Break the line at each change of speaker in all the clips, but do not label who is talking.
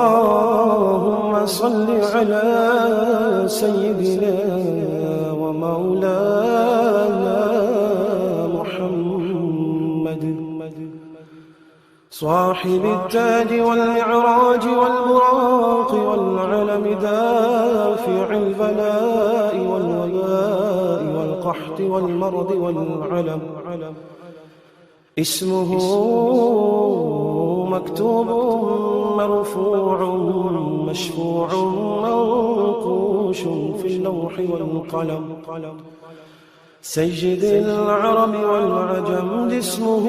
اللهم صل على سيدنا ومولانا محمد صاحب التاج والمعراج والبراق والعلم دافع البلاء والوباء والقحط والمرض والعلم اسمه مكتوب مرفوع مشفوع منقوش في اللوح والقلم سيد العرب والعجم اسمه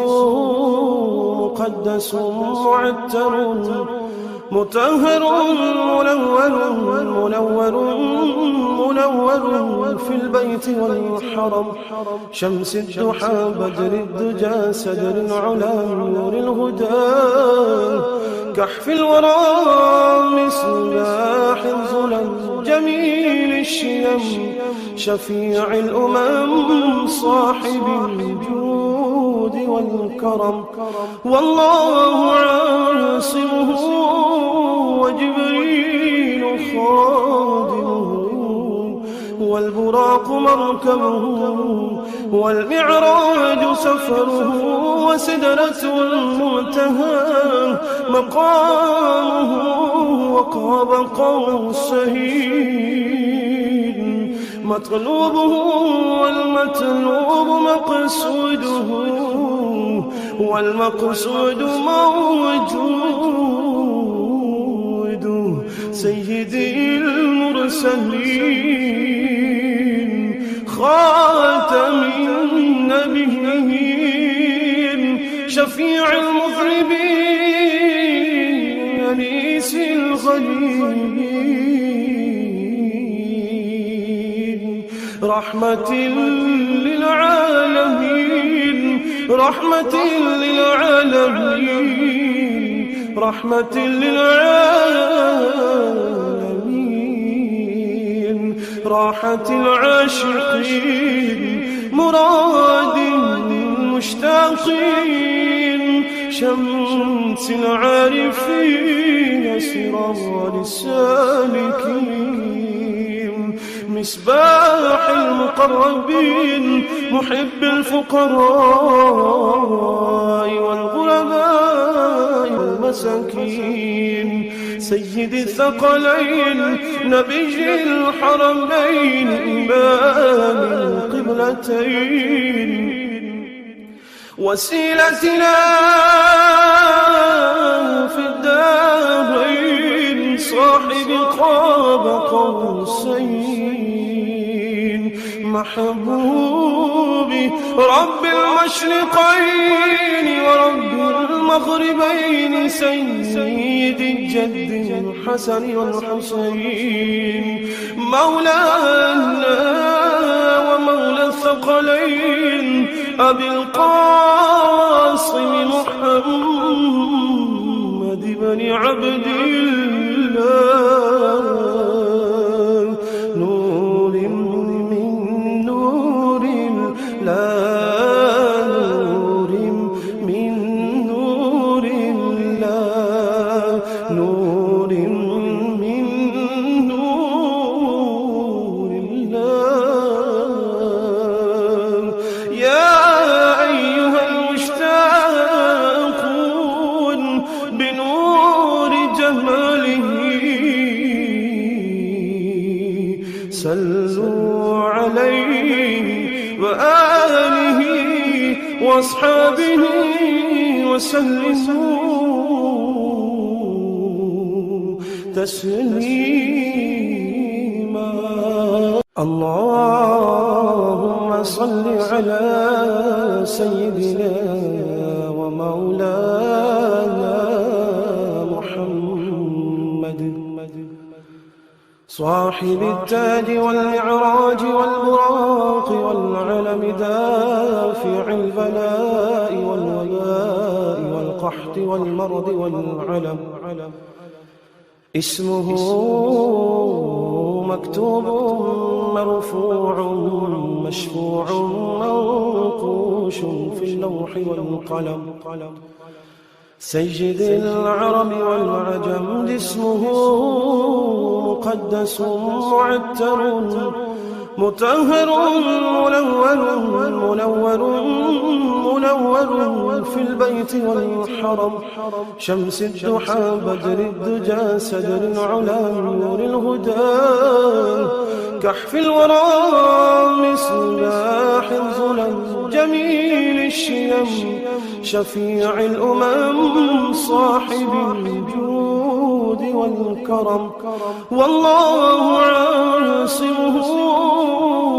مقدس معتر مطهر منور في البيت والحرم شمس الضحى بدر الدجى سدر العلا نور الهدى كحف الورى مصباح الظلم جميل الشيم شفيع الأمم صاحب الجود والكرم والله عاصمه وجبريل خادمه والبراق مركبه والمعراج سفره وسدرة المنتهى مقامه وقاب قوسين مطلوبه والمطلوب مقصوده والمقصود موجود سيدي المرسلين خاتم النبيين شفيع المذنبين أنيس الغليل رحمة للعالمين رحمة للعالمين رحمة للعالمين راحة العاشقين مراد المشتاقين شمس العارفين سراج السالكين مصباح المقربين محب الفقراء والغرباء والمساكين سيد الثقلين نبي الحرمين إمام القبلتين وسيلتنا في الدارين صاحب قاب قوسين محبوبي رب المشرقين ورب المغربين سيد الجد الحسن والحسين مولانا ومولى الثقلين أبي القاسم محمد بن عبد الله نور من نور الله نور من نور الله نور من نور الله يا أيها المشتاقون بنور جماله صلوا عليه وآله وأصحابه وسلموا تسليما اللهم صل على سيدنا ومولانا محمد صاحب التاج والمعراج والبراق والعلم دافع البلاء والوباء والقحط والمرض والعلم اسمه مكتوب مرفوع مشفوع منقوش في اللوح والقلم سيد العرب والعجم جسمه مقدس معتر مطهر منور في البيت والحرم شمس الضحى بدر الدجى سدر العلا نور الهدى كحف الورى مصباح الظلم جميل الشيم شفيع الأمم صاحب الجود والكرم والله عاصمه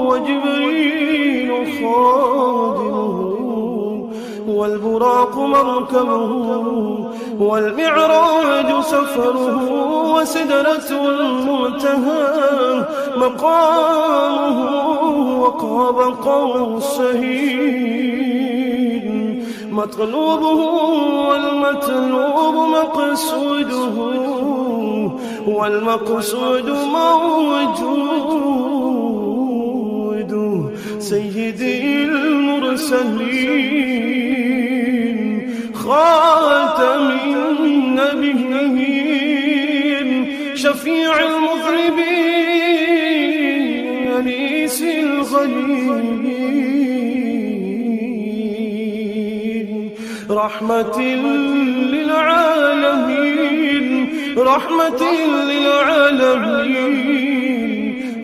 وجبريل خادمه والبراق مركبه والمعراج سفره وسدرة المنتهى مقامه وقاب قوسين مطلوبه والمطلوب مقصوده والمقصود موجود سيدي المرسلين خاتم النبيين شفيع المذنبين أنيس الغريبين رحمة للعالمين رحمة للعالمين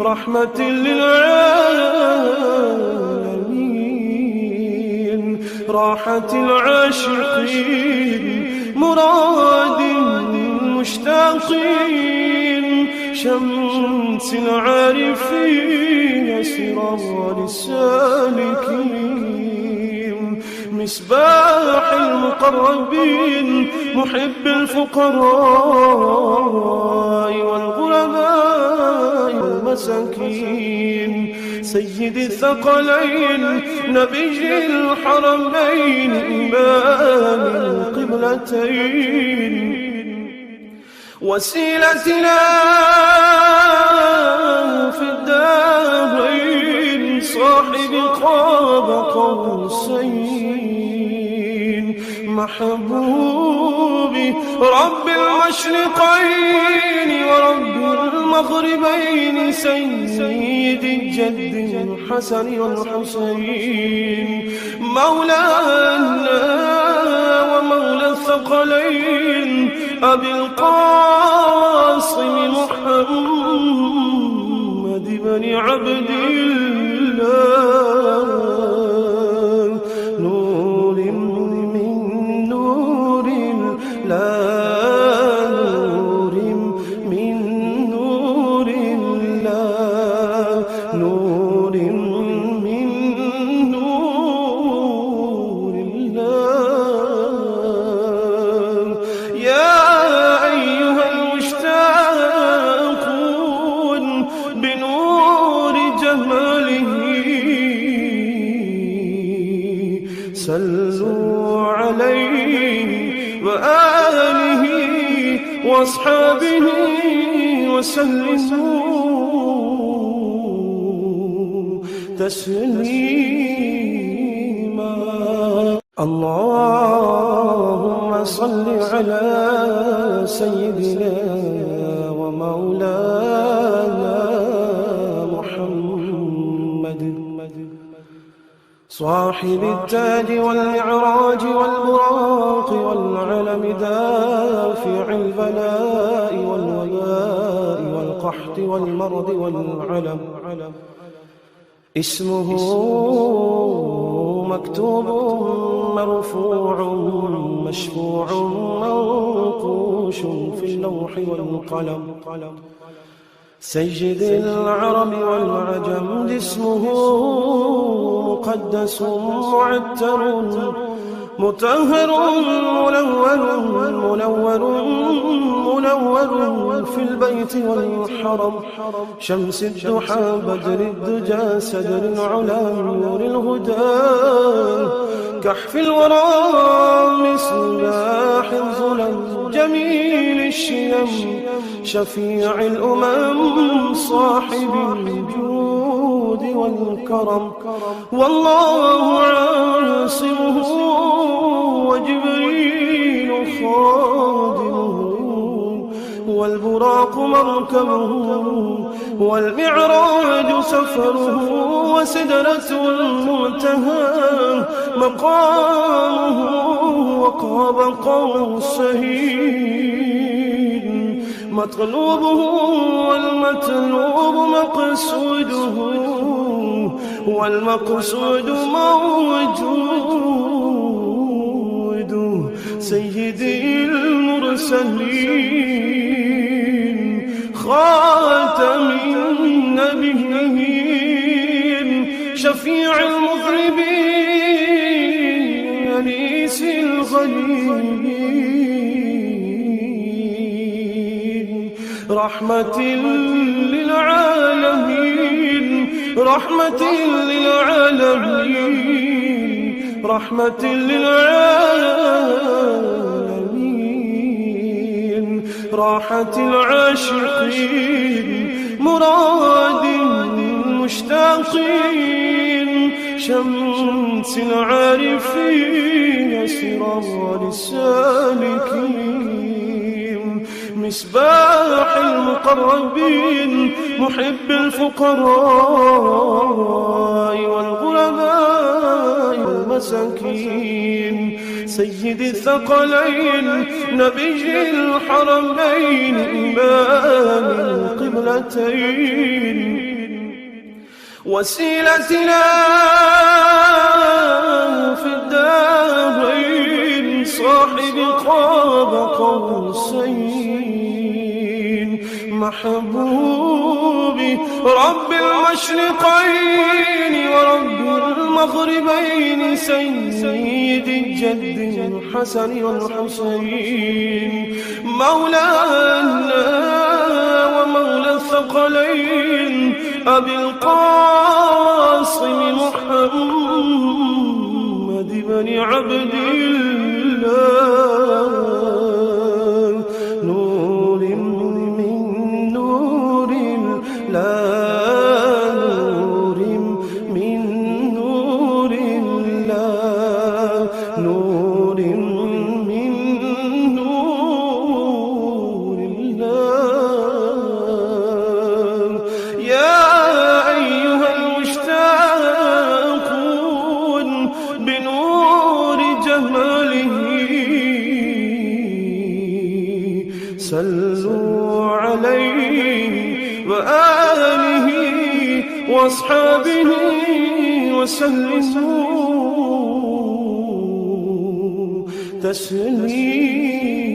رحمة للعالمين راحة العاشقين مراد المشتاقين شمس العارفين سراج السالكين مصباح المقربين محب الفقراء والغرباء والمساكين سيد الثقلين نبي الحرمين إمام القبلتين وسيلتنا في الدارين صاحب قاب قوسين محبوبي رب المشرقين ورب المغربين سيد الجد الحسن والحسين مولانا ومولى الثقلين أبي القاسم محمد بن عبد الله نور من نور الله نور من نور الله نور من نور الله يا أيها المشتاقون بنور جماله صلوا عليه وآله وأصحابه وسلموا تسليما اللهم صل على سيدنا ومولانا محمد صاحب التاج والمعراج والبراق والعلم دافع البلاء والوباء والقحط والمرض والعلم اسمه مكتوب مرفوع مشفوع منقوش في اللوح والقلم سيد العرب والعجم جسمه مقدس معتر مطهر منور في البيت والحرم شمس الضحى بدر الدجى سدر العلا نور الهدى كحف الورى مصباح الظلم جميل الشيم شفيع الأمم صاحب الجود والجود والكرم. والله عاصمه وجبريل خادمه والبراق مركبه والمعراج سفره وسدرة المنتهى مقامه وقاب قوسين مطلوبه والمطلوب مقصوده والمقصود موجود سيدي المرسلين خاتم النبيين شفيع المذنبين أنيس الغريبين رحمة للعالمين رحمة للعالمين رحمة للعالمين راحة العاشقين مراد المشتاقين شمس العارفين سرار السالكين مصباح المقربين محب الفقراء والغرباء والمساكين سيد الثقلين نبي الحرمين إمام القبلتين وسيلتنا في الدارين صاحب قاب قوسين محبوبي رب المشرقين ورب المغربين سيد الجد الحسن والحسين مولانا ومولى الثقلين أبي القاسم محمد بن عبد الله نور من نور الله نور من نور الله نور من نور الله يا أيها المشتاقون بنور جماله صلوا عليه وآله وأصحابه وسلموا تسليما.